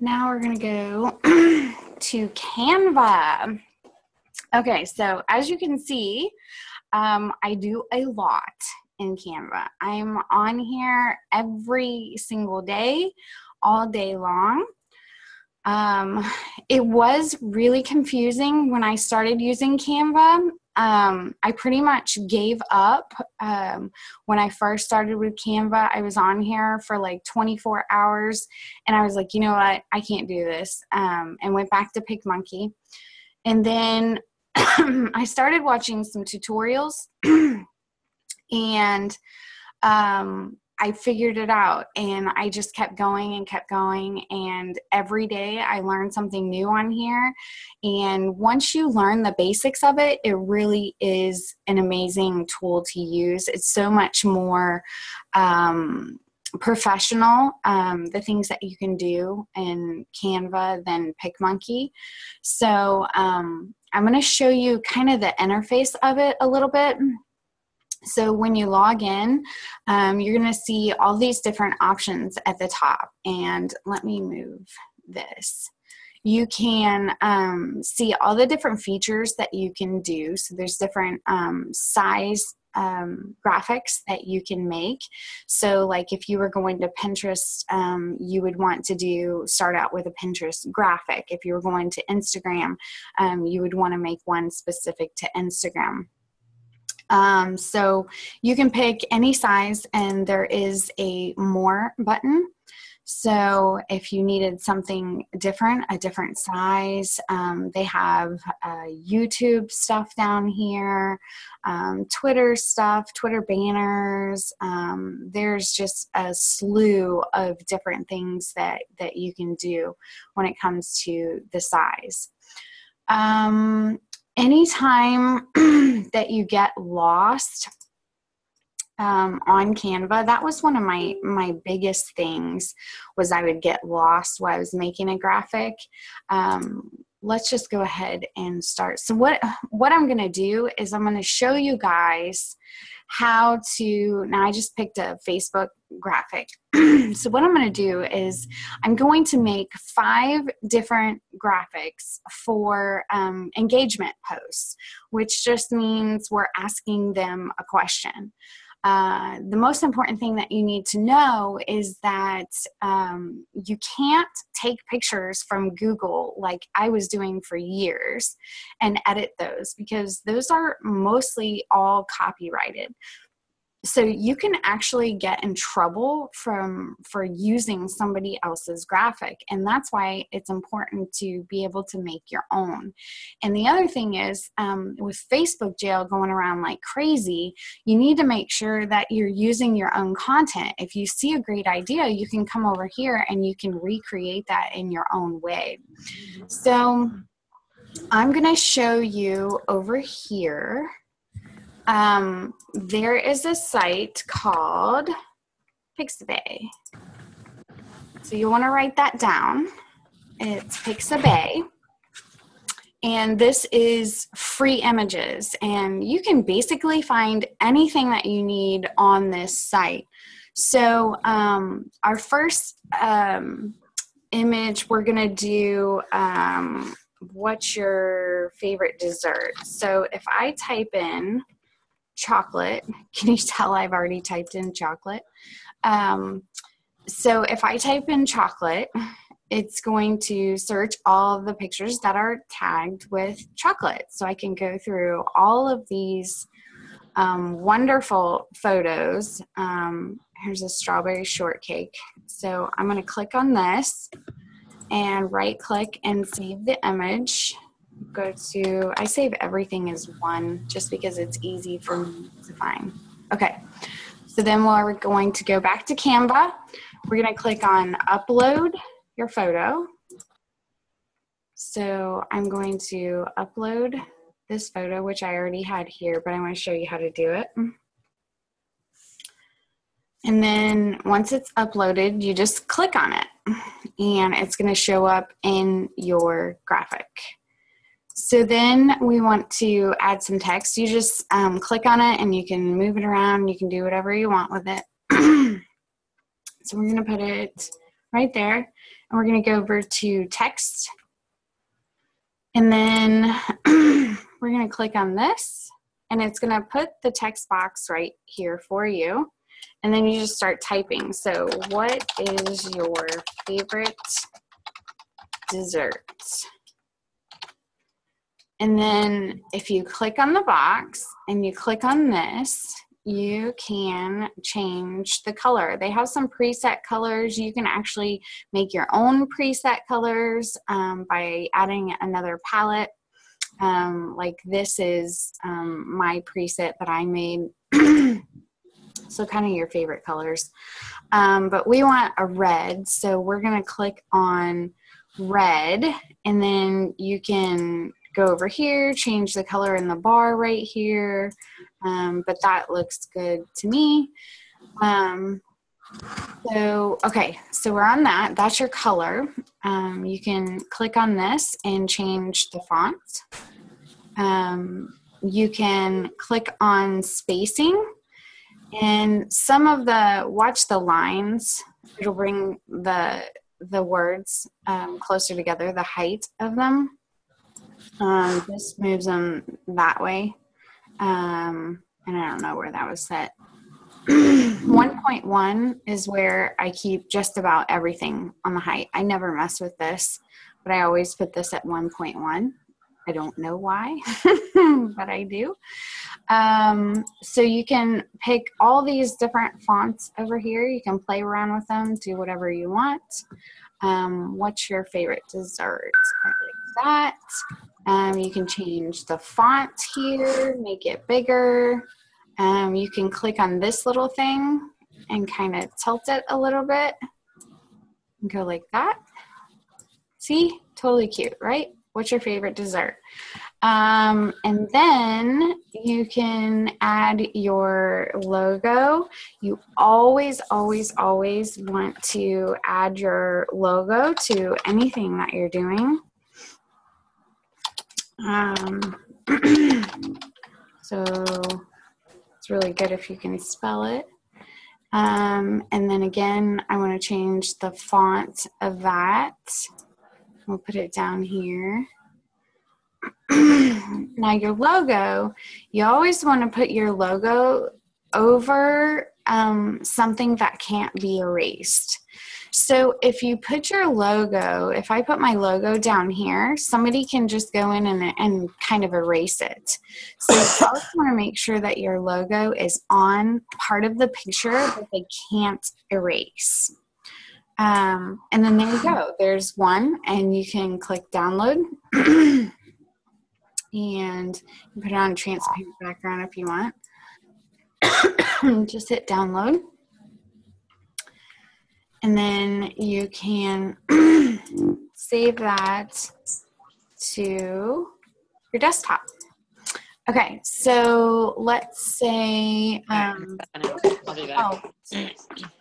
Now we're going to go to Canva. Okay, so as you can see, I do a lot in Canva. I'm on here every single day, all day long. It was really confusing when I started using Canva. I pretty much gave up when I first started with Canva. I was on here for like 24 hours and I was like, you know what, I can't do this, and went back to PicMonkey. And then I started watching some tutorials and I figured it out, and I just kept going and kept going, and every day I learned something new on here. And once you learn the basics of it, it really is an amazing tool to use. It's so much more professional, the things that you can do in Canva than PicMonkey. So I'm going to show you kind of the interface of it a little bit. So when you log in, you're going to see all these different options at the top. And let me move this. You can see all the different features that you can do. So there's different size graphics that you can make. So like if you were going to Pinterest, you would want to start out with a Pinterest graphic. If you were going to Instagram, you would want to make one specific to Instagram. So you can pick any size, and there is a more button. So if you needed something different, a different size, they have YouTube stuff down here, Twitter stuff, Twitter banners. There's just a slew of different things that you can do when it comes to the size. Anytime that you get lost on Canva, that was one of my biggest things, was I would get lost while I was making a graphic. Let's just go ahead and start. So what I'm going to do is I'm going to show you guys how to, now I just picked a Facebook graphic. So what I'm going to do is I'm going to make 5 different graphics for engagement posts, which just means we're asking them a question. The most important thing that you need to know is that you can't take pictures from Google like I was doing for years and edit those, because those are mostly all copyrighted. So you can actually get in trouble for using somebody else's graphic, and that's why it's important to be able to make your own. And the other thing is, with Facebook jail going around like crazy, you need to make sure that you're using your own content. If you see a great idea, you can come over here and you can recreate that in your own way. So I'm going to show you over here. There is a site called Pixabay. So you want to write that down. It's Pixabay. And this is free images. And you can basically find anything that you need on this site. So our first image, we're going to do what's your favorite dessert? So if I type in chocolate, can you tell I've already typed in chocolate? So if I type in chocolate, it's going to search all of the pictures that are tagged with chocolate. So I can go through all of these wonderful photos. Here's a strawberry shortcake. So I'm going to click on this and right click and save the image. Go to, I save everything as one just because it's easy for me to find. Okay, so then we're going to go back to Canva. We're going to click on upload your photo. So I'm going to upload this photo, which I already had here, but I want to show you how to do it. And then once it's uploaded, you just click on it and it's going to show up in your graphic. So then we want to add some text. You just click on it and you can move it around. You can do whatever you want with it. So we're going to put it right there. And we're going to go over to text. And then we're going to click on this, and it's going to put the text box right here for you. And then you just start typing. So what is your favorite dessert? And then if you click on the box and you click on this, you can change the color. They have some preset colors. You can actually make your own preset colors by adding another palette. Like this is my preset that I made. So kind of your favorite colors. But we want a red, so we're going to click on red, and then you can go over here, change the color in the bar right here, but that looks good to me. Okay, so we're on that. That's your color. You can click on this and change the font. You can click on spacing, and some of watch the lines. It'll bring the words closer together, the height of them. This moves them that way. And I don't know where that was set. 1.1 is where I keep just about everything on the height. I never mess with this, but I always put this at 1.1. I don't know why, but I do. So you can pick all these different fonts over here. You can play around with them, do whatever you want. What's your favorite dessert? I like that. You can change the font here, make it bigger. You can click on this little thing and kind of tilt it a little bit and go like that. See? Totally cute, right? What's your favorite dessert? And then you can add your logo. You always, always, always want to add your logo to anything that you're doing. So it's really good if you can spell it. And then again, I want to change the font of that. We'll put it down here. Now your logo, you always want to put your logo over something that can't be erased. So if you put your logo, if I put my logo down here, somebody can just go in and kind of erase it. So you always want to make sure that your logo is on part of the picture that they can't erase. And then there you go. There's one, and you can click download. And you put it on a transparent background if you want. Just hit download. And then you can save that to your desktop. Okay, so let's say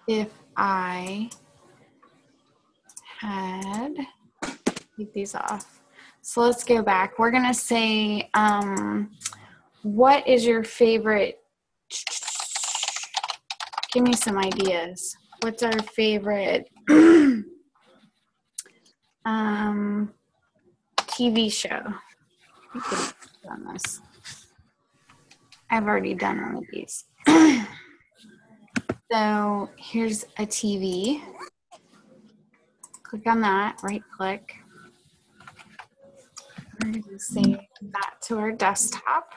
if I had keep these off. So let's go back. We're going to say, what is your favorite? Give me some ideas. What's our favorite TV show? We could have done this. I've already done one of these. So here's a TV. Click on that, right click. We're going to save that to our desktop.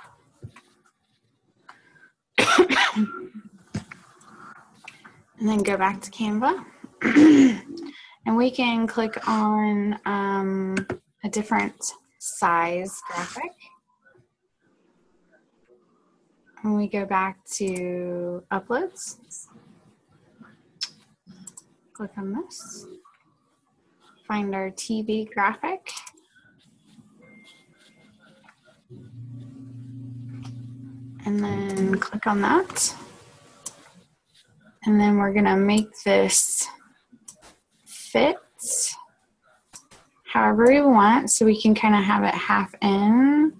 And then go back to Canva. And we can click on a different size graphic. And we go back to uploads. Click on this. Find our TV graphic. And then click on that. And then we're going to make this fit however we want, so we can kind of have it half in.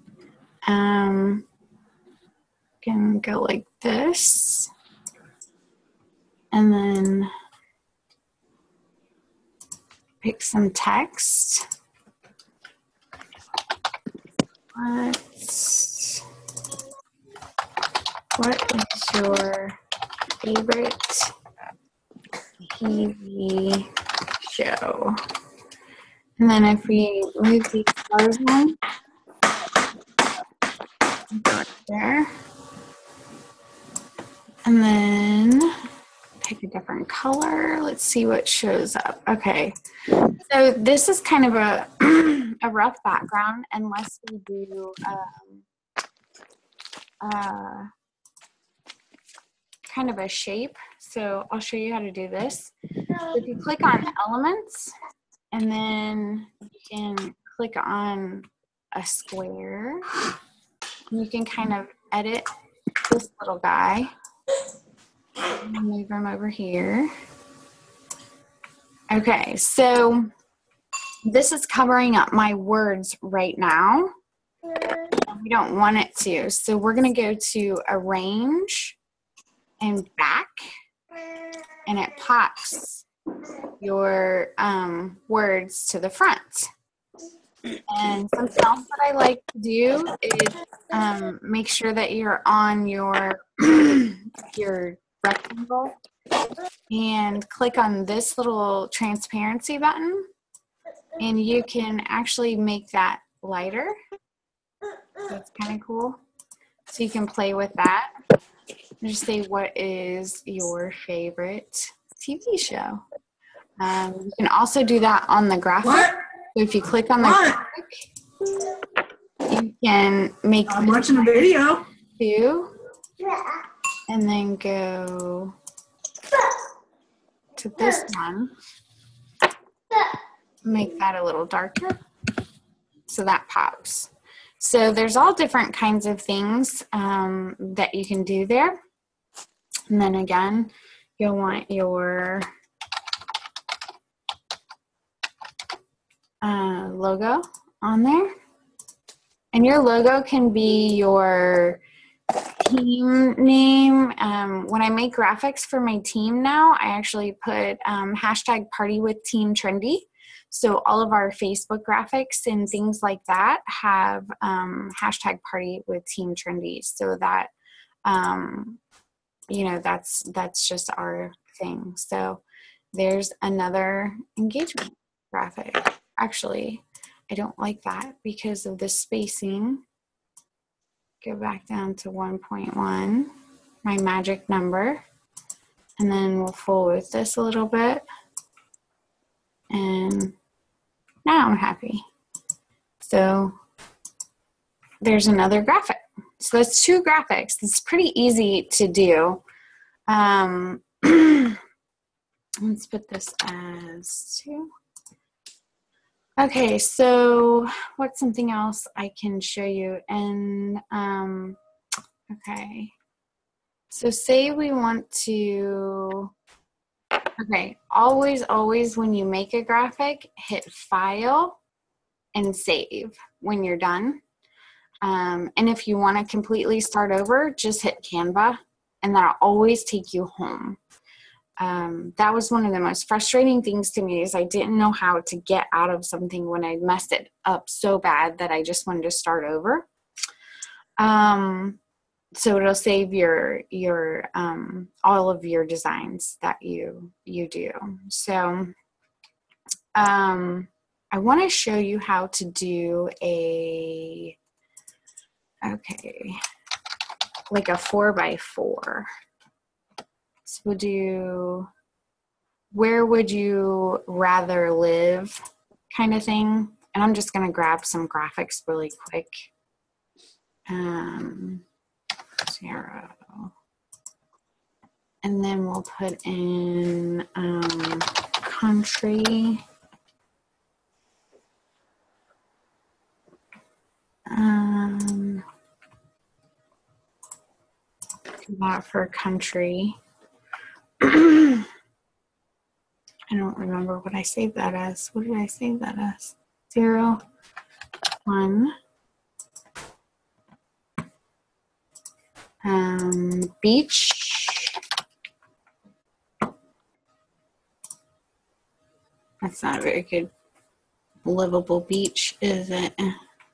Can go like this. And then pick some text. What is your favorite TV show? And then if we move these colors on, go right there. And then pick a different color. Let's see what shows up. Okay. So this is kind of a, a rough background unless we do kind of a shape. So I'll show you how to do this. So if you click on elements, and then you can click on a square, you can kind of edit this little guy. Move him over here. Okay, so this is covering up my words right now. We don't want it to. So we're going to go to Arrange and Back, and it pops your words to the front. And something else that I like to do is make sure that you're on your your rectangle and click on this little transparency button, and you can actually make that lighter. That's kind of cool. So you can play with that. Just say, what is your favorite TV show? You can also do that on the graphic. So if you click on the graphic, you can make. I'm watching a video. Too, and then go to this one. Make that a little darker, so that pops. So there's all different kinds of things that you can do there. And then again, you'll want your logo on there. And your logo can be your team name. When I make graphics for my team now, I actually put hashtag party with team trendy. So all of our Facebook graphics and things like that have hashtag party with team trendy. So that, you know, that's just our thing. So there's another engagement graphic. Actually, I don't like that because of the spacing. Go back down to 1.1, my magic number. And then we'll fool with this a little bit. And now I'm happy. So there's another graphic. So that's 2 graphics. It's pretty easy to do. Let's put this as 2. Okay, so what's something else I can show you? And okay, so say we want to, okay, always when you make a graphic, hit File and Save when you're done. And if you want to completely start over, just hit Canva, and that'll always take you home. That was one of the most frustrating things to me, is I didn't know how to get out of something when I messed it up so bad that I just wanted to start over. So it'll save your all of your designs that you do. So I want to show you how to do like a 4x4. So we'll do where would you rather live kind of thing. And I'm just going to grab some graphics really quick. 0. And then we'll put in country. That for country. I don't remember what I saved that as. What did I save that as? 0, 1. Beach. That's not a very good livable beach, is it?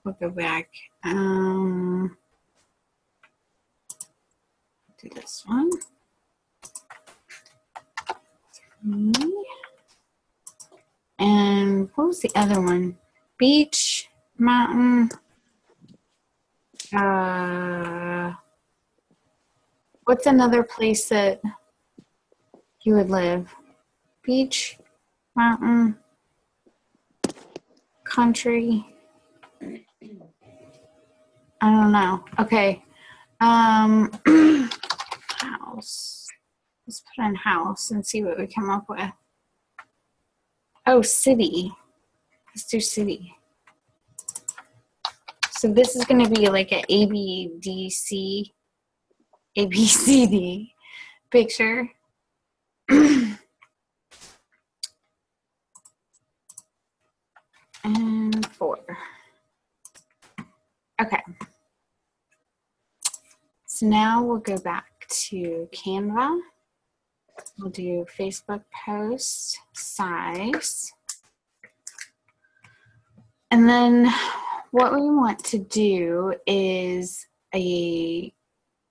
We'll go back. Do this one. And what was the other one? Beach, mountain. What's another place that you would live? Beach, mountain, country. I don't know. Okay. House. Let's put in house and see what we come up with. Oh, city. Let's do city. So this is going to be like an ABCD picture. And 4. Okay. So now we'll go back to Canva. We'll do Facebook post size. And then what we want to do is a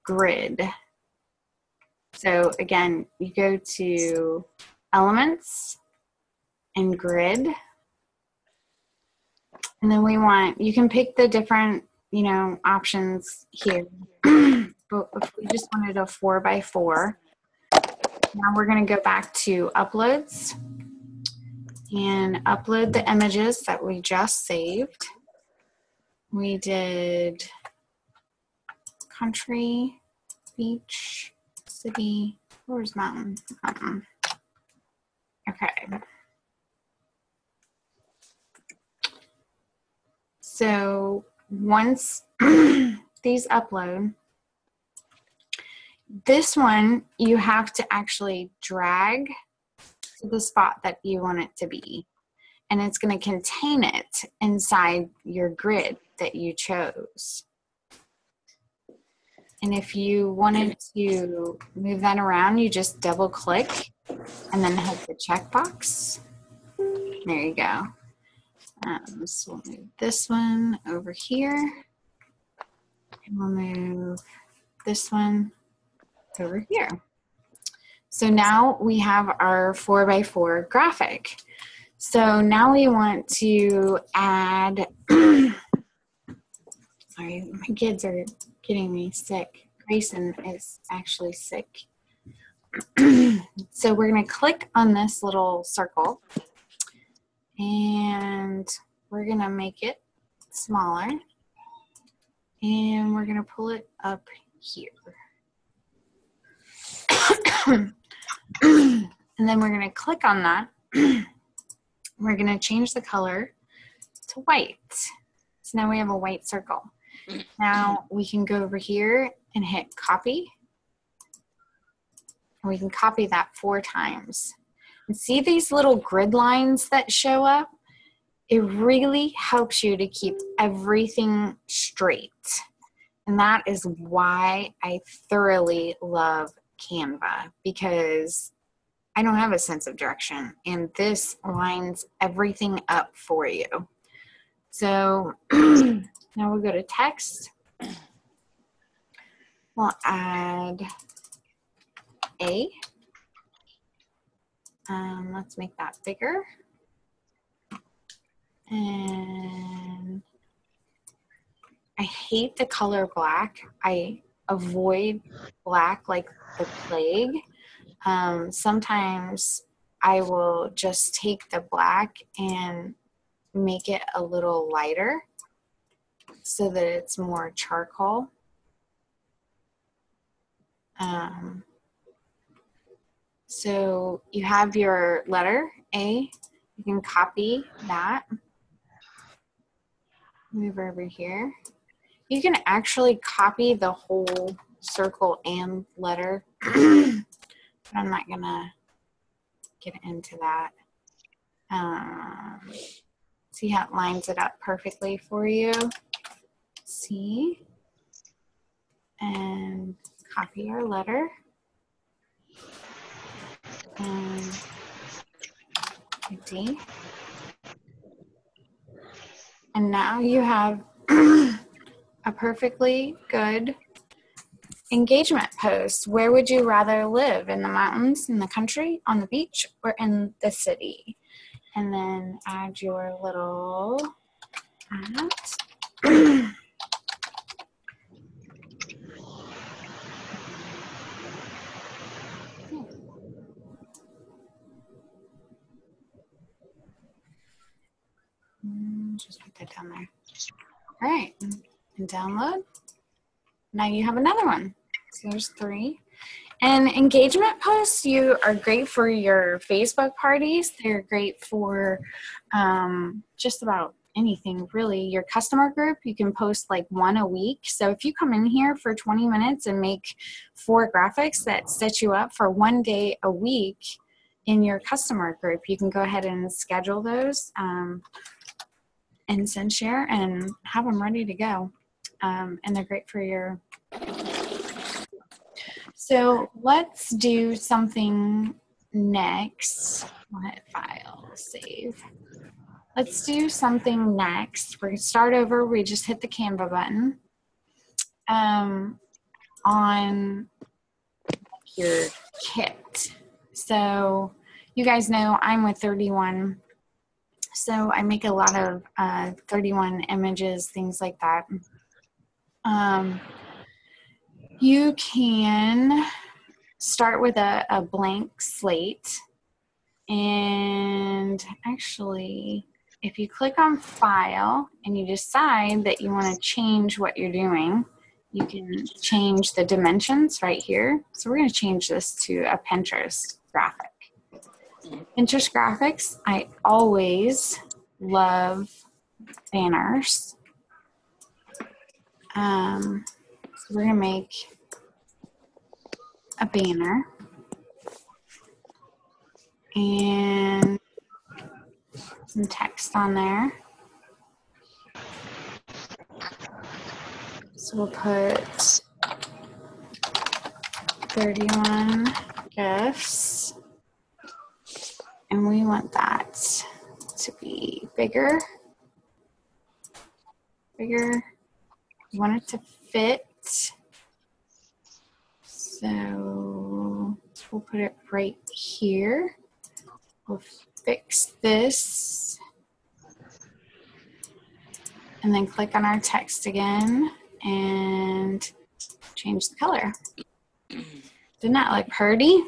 grid. So again, you go to elements and grid. And then we want, you can pick the different, options here. But if we just wanted a 4x4, now we're going to go back to uploads and upload the images that we just saved. We did country, beach, city, where's mountain? Okay. So once these upload, this one you have to actually drag to the spot that you want it to be. And it's going to contain it inside your grid that you chose. And if you wanted to move that around, you just double click and then hit the checkbox. There you go. So we'll move this one over here. And we'll move this one over here. So now we have our 4x4 graphic. So now we want to add, sorry, my kids are getting me sick. Grayson is actually sick. So we're going to click on this little circle and we're going to make it smaller and we're going to pull it up here. And then we're going to click on that. We're going to change the color to white. So now we have a white circle. Now we can go over here and hit copy. And we can copy that 4 times. And see these little grid lines that show up? It really helps you to keep everything straight. And that is why I thoroughly love Canva, because I don't have a sense of direction, and this lines everything up for you. So now we'll go to text. We'll add A. Let's make that bigger. And I hate the color black. I avoid black like the plague. Sometimes I will just take the black and make it a little lighter so that it's more charcoal. So you have your letter A. You can copy that. Move over here. You can actually copy the whole circle and letter. But I'm not gonna get into that. See how it lines it up perfectly for you. See, and copy our letter. And D. And now you have a perfectly good engagement post. Where would you rather live? In the mountains, in the country, on the beach, or in the city? And then add your little at. Just put that down there. All right, and download. Now you have another one. So there's 3. And engagement posts, you are great for your Facebook parties. They're great for just about anything, really. Your customer group, you can post like 1 a week. So if you come in here for 20 minutes and make 4 graphics that set you up for 1 day a week in your customer group, you can go ahead and schedule those and send share and have them ready to go. And they're great for your... So let's do something next. Let file save. Let's do something next. We're going to start over. We just hit the Canva button on your kit. So you guys know I'm with 31. So I make a lot of 31 images, things like that. You can start with a blank slate, and actually if you click on file and you decide that you want to change what you're doing, you can change the dimensions right here. So we're going to change this to a Pinterest graphic. Pinterest graphics, I always love banners. So we're going to make a banner and some text on there. So we'll put 31 gifts, and we want that to be bigger. We want it to fit. So we'll put it right here. We'll fix this. And then click on our text again and change the color. Didn't that look pretty?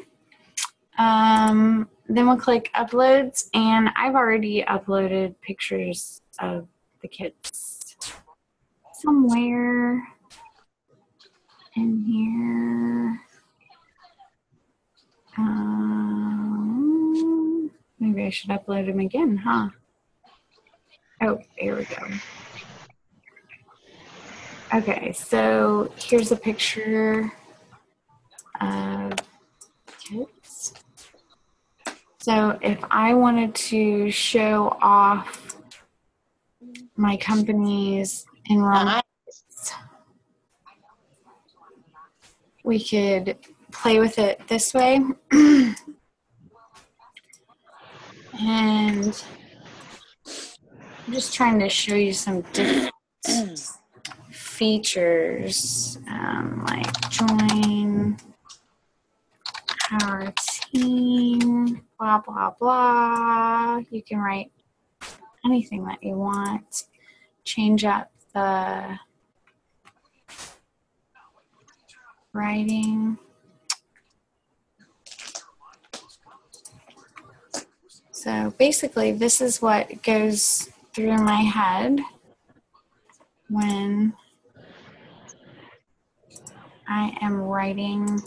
Then we'll click uploads, and I've already uploaded pictures of the kids somewhere in here. Maybe I should upload them again, huh? Oh, here we go. Okay, so here's a picture of kids. So if I wanted to show off my company's enrollment, we could play with it this way. And I'm just trying to show you some different features, like join our team, blah, blah, blah. You can write anything that you want. Change up the writing. So basically, this is what goes through my head when I am writing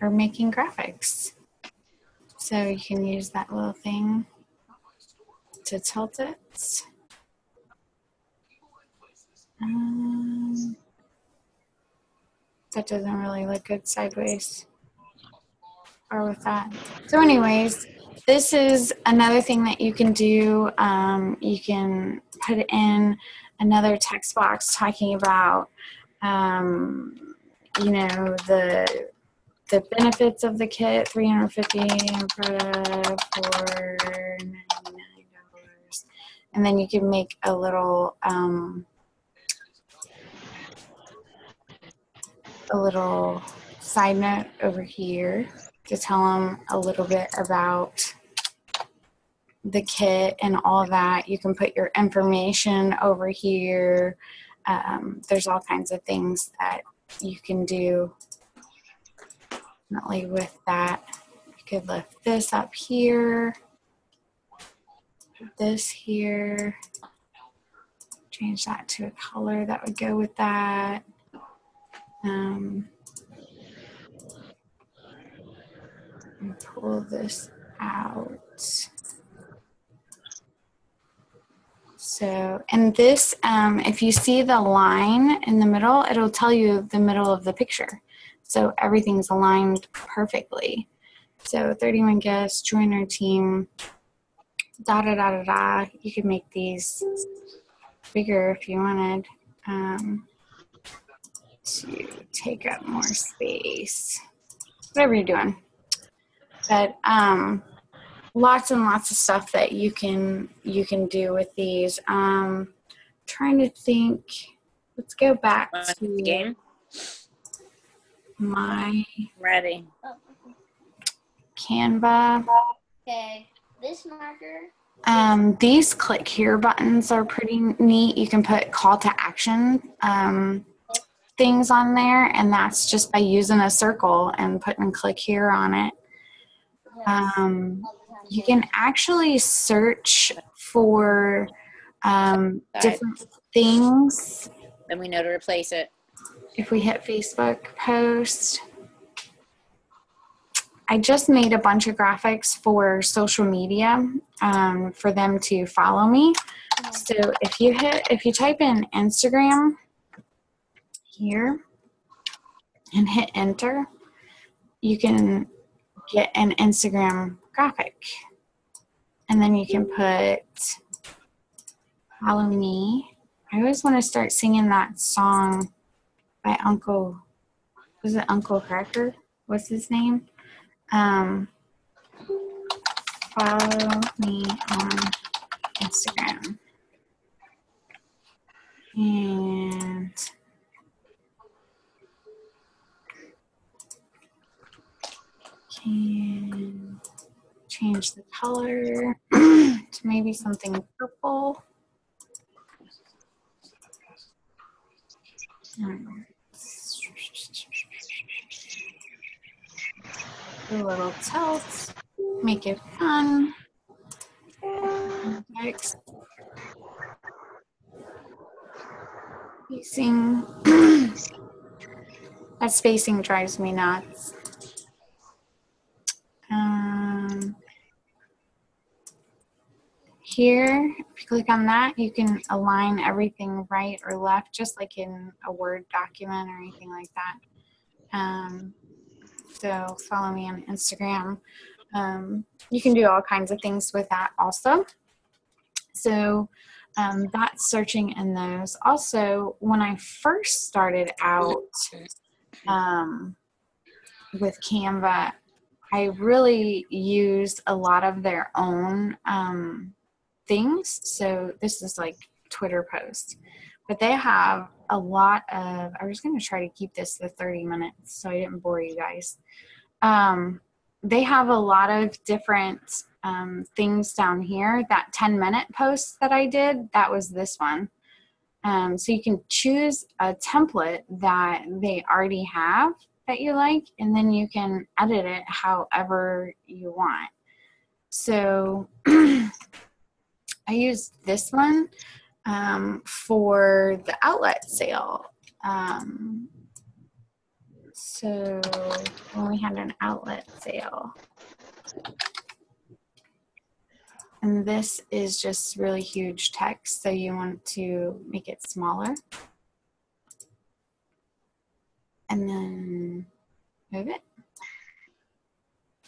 or making graphics. So you can use that little thing to tilt it. That doesn't really look good sideways or with that. So anyways, this is another thing that you can do. You can put in another text box talking about, you know, the benefits of the kit, $350 for $4.99. And then you can make a little side note over here to tell them a little bit about the kit and all of that. You can put your information over here. There's all kinds of things that you can do definitely with that. You could lift this up here, this here, change that to a color that would go with that. And pull this out. So, and this, if you see the line in the middle, it'll tell you the middle of the picture. So everything's aligned perfectly. So 31 guests, join our team, da da da da da. You could make these bigger if you wanted to take up more space. Whatever you're doing. But lots and lots of stuff that you can do with these. Trying to think. Let's go back to game. My Ready. Canva. Okay, this marker. These click here buttons are pretty neat. You can put call to action things on there, and that's just by using a circle and putting click here on it. You can actually search for different things. Then we know to replace it. If we hit Facebook post, I just made a bunch of graphics for social media for them to follow me. So if you type in Instagram here and hit enter, you can get an Instagram graphic. And then you can put follow me. I always want to start singing that song by Uncle Cracker? What's his name? Follow me on Instagram. And can change the color to maybe something purple. A little tilt, make it fun. Next, spacing. That spacing drives me nuts. Here, if you click on that, you can align everything right or left, just like in a Word document or anything like that. So follow me on Instagram. You can do all kinds of things with that also. So that's searching in those. Also, when I first started out with Canva, I really used a lot of their own things. So this is like Twitter posts, but they have a lot of, I was going to try to keep this to 30 minutes so I didn't bore you guys. They have a lot of different things down here. That 10-minute post that I did, that was this one. So you can choose a template that they already have that you like, and then you can edit it however you want. So I used this one for the outlet sale. So when we had an outlet sale, and this is just really huge text, so you want to make it smaller. And then move it.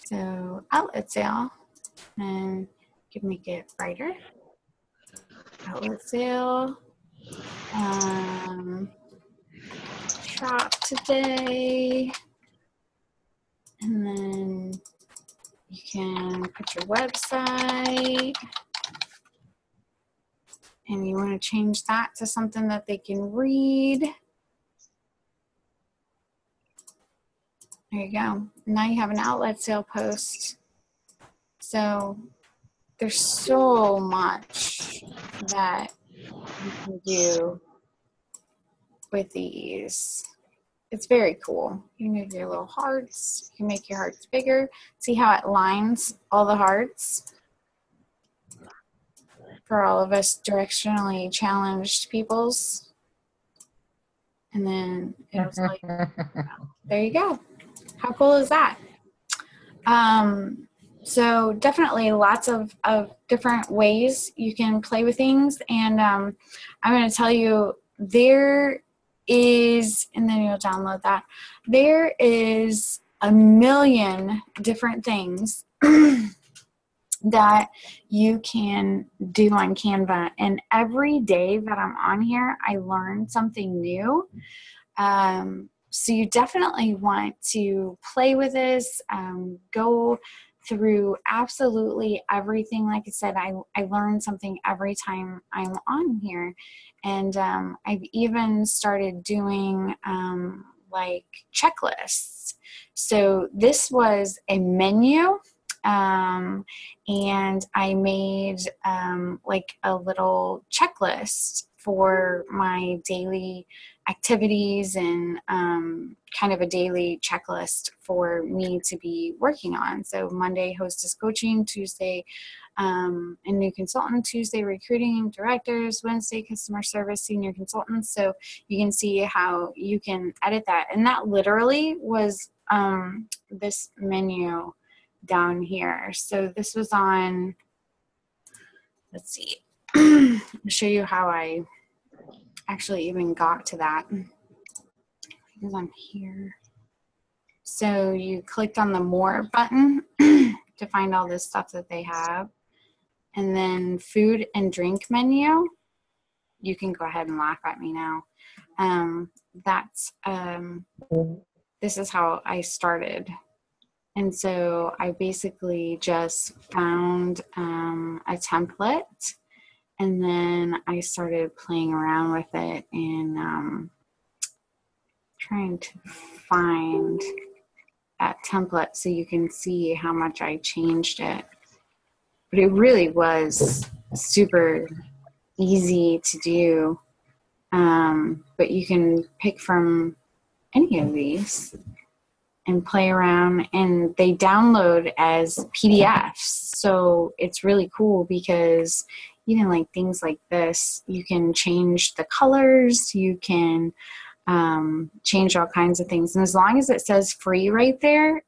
So outlet sale, and you can make it brighter. Outlet sale. Shop today. And then you can put your website. And you want to change that to something that they can read. There you go. Now you have an outlet sale post. So there's so much that you can do with these. It's very cool. You can move your little hearts. You can make your hearts bigger. See how it lines all the hearts? For all of us directionally challenged peoples. And then it'll tell you. There you go. How cool is that? So definitely lots of different ways you can play with things. And I'm going to tell you, there is, and then you'll download that, there is a million different things that you can do on Canva. And every day that I'm on here, I learn something new. So you definitely want to play with this, go through absolutely everything. Like I said, I learn something every time I'm on here. And I've even started doing like checklists. So this was a menu. And I made like a little checklist for my daily activities and kind of a daily checklist for me to be working on. So Monday, hostess coaching, Tuesday, a new consultant, Tuesday, recruiting directors, Wednesday, customer service, senior consultants. So you can see how you can edit that. And that literally was this menu down here. So this was on, let's see, I'll show you how I actually even got to that. Because I'm here. So you clicked on the more button to find all this stuff that they have. And then food and drink menu. You can go ahead and laugh at me now. This is how I started. And so I basically just found a template, and then I started playing around with it and trying to find that template so you can see how much I changed it. But it really was super easy to do. But you can pick from any of these and play around, and they download as PDFs. So it's really cool because even like things like this, you can change the colors, you can change all kinds of things. And as long as it says free right there,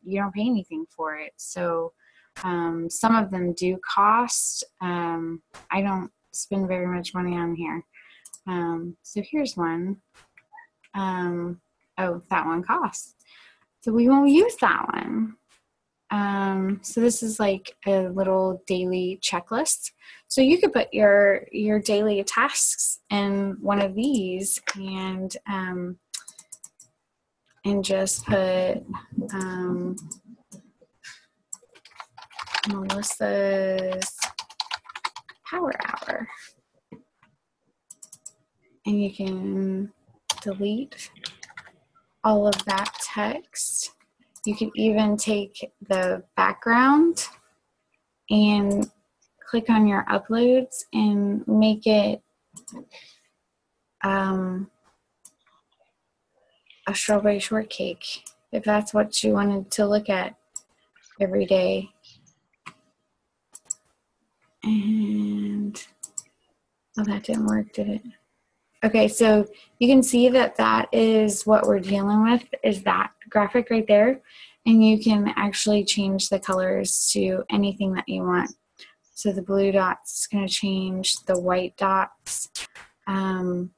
you don't pay anything for it. So some of them do cost. I don't spend very much money on here. So here's one. Oh, that one costs. So we won't use that one. So this is like a little daily checklist. So you could put your daily tasks in one of these and just put Melissa's Power Hour. And you can delete all of that text. You can even take the background and click on your uploads and make it a strawberry shortcake if that's what you wanted to look at every day. And oh, that didn't work, did it? Okay, so you can see that that is what we're dealing with, is that graphic right there. And you can actually change the colors to anything that you want. So the blue dots is going to change, the white dots. You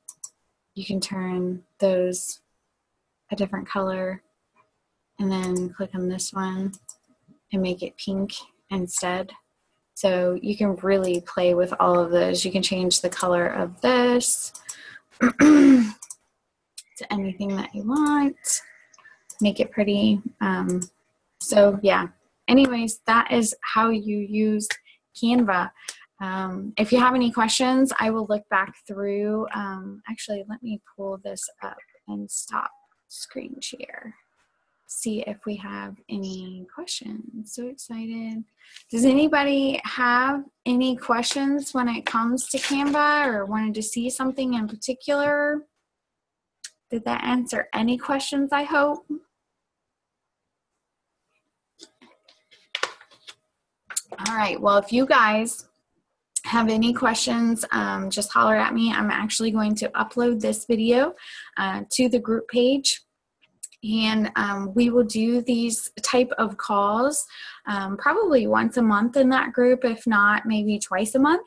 can turn those a different color and then click on this one and make it pink instead. So you can really play with all of those. You can change the color of this to anything that you want, make it pretty. So yeah, anyways, that is how you use Canva. If you have any questions, I will look back through. Actually, let me pull this up and stop screen share. See if we have any questions. So excited. Does anybody have any questions when it comes to Canva or wanted to see something in particular? Did that answer any questions, I hope? All right, well, if you guys have any questions, just holler at me. I'm actually going to upload this video to the group page. And we will do these type of calls probably once a month in that group, if not maybe twice a month.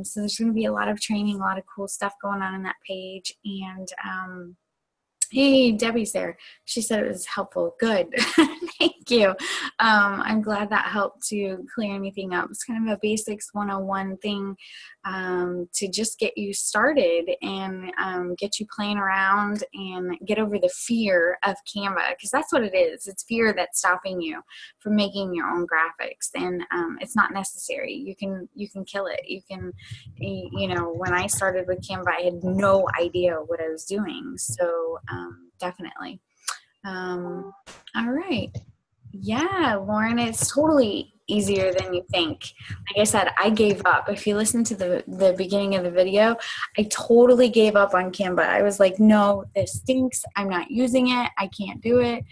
So there's going to be a lot of training, a lot of cool stuff going on in that page. And hey, Debbie's there. She said it was helpful. Good. Thank you. I'm glad that helped to clear anything up. It's kind of a basics 101 thing to just get you started and get you playing around and get over the fear of Canva, because that's what it is. It's fear that's stopping you from making your own graphics, and it's not necessary. You can kill it. You can, you know, when I started with Canva, I had no idea what I was doing. So definitely. All right. Yeah, Lauren, it's totally easier than you think. Like I said, I gave up. If you listen to the beginning of the video, I totally gave up on Canva. I was like, no, this stinks. I'm not using it. I can't do it.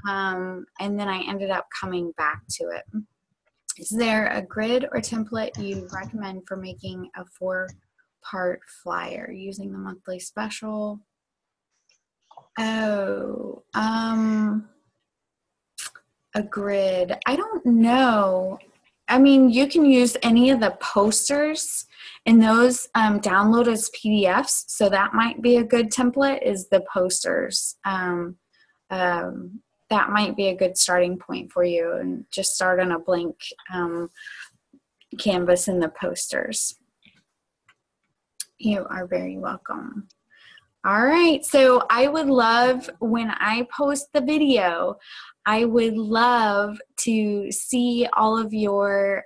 And then I ended up coming back to it. Is there a grid or template you recommend for making a 4-part flyer using the monthly special? Oh, a grid. I don't know. I mean, you can use any of the posters, and those download as PDFs. So that might be a good template, is the posters. That might be a good starting point for you, and just start on a blank canvas in the posters. You are very welcome. All right, so I would love, when I post the video, I would love to see all of your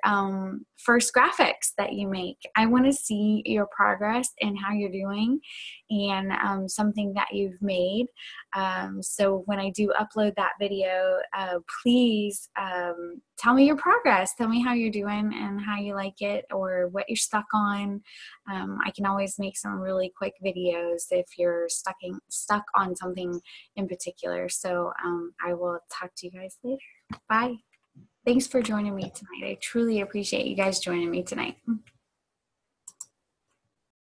first graphics that you make. I want to see your progress and how you're doing, and something that you've made. So when I do upload that video, please tell me your progress. Tell me how you're doing and how you like it, or what you're stuck on. I can always make some really quick videos if you're stuck on something in particular. So I will talk to you guys later. Bye. Thanks for joining me tonight. I truly appreciate you guys joining me tonight.